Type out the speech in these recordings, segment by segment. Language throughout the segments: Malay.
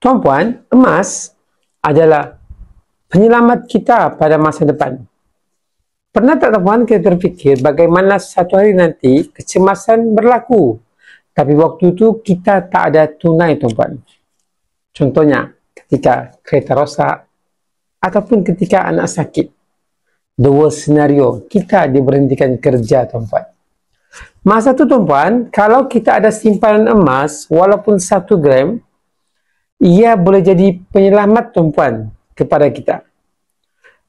Tuan-puan, emas adalah penyelamat kita pada masa depan. Pernah tak tuan-puan kita terfikir bagaimana satu hari nanti kecemasan berlaku, tapi waktu itu kita tak ada tunai tuan-puan. Contohnya ketika kereta rosak ataupun ketika anak sakit. The worst scenario, kita diberhentikan kerja tuan-puan. Masa tu tuan-puan, kalau kita ada simpanan emas walaupun 1 gram, ia boleh jadi penyelamat tuan-puan kepada kita.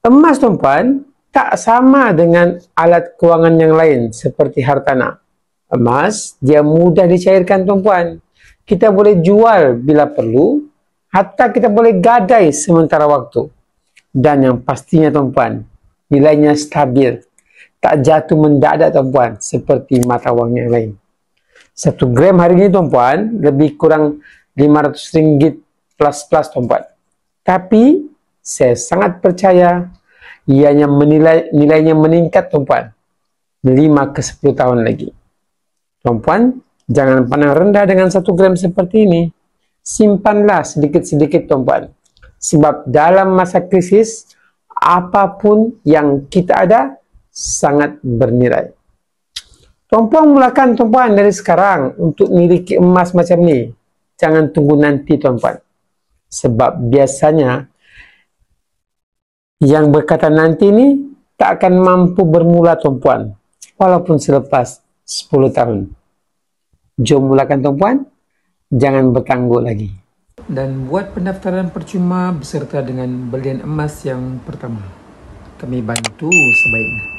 Emas tuan-puan tak sama dengan alat kewangan yang lain seperti hartanah. Emas dia mudah dicairkan tuan-puan. Kita boleh jual bila perlu, hatta kita boleh gadai sementara waktu. Dan yang pastinya tuan-puan, nilainya stabil, tak jatuh mendadak tuan-puan seperti mata wang yang lain. 1 gram hari ini tuan-puan lebih kurang RM500 plus tuan-puan. Tapi saya sangat percaya ianya nilainya meningkat tuan-puan 5 ke 10 tahun lagi. Tuan-puan, jangan pandang rendah dengan 1 gram seperti ini. Simpanlah sedikit-sedikit tuan-puan. Sebab dalam masa krisis, apapun yang kita ada sangat bernilai. Tuan-puan mulakan tuan-puan dari sekarang untuk miliki emas macam ni. Jangan tunggu nanti tuan-puan. Sebab biasanya yang berkata nanti ni tak akan mampu bermula tuan-puan walaupun selepas 10 tahun. Jom mulakan tuan-puan, jangan bertangguh lagi. Dan buat pendaftaran percuma beserta dengan belian emas yang pertama. Kami bantu sebaiknya.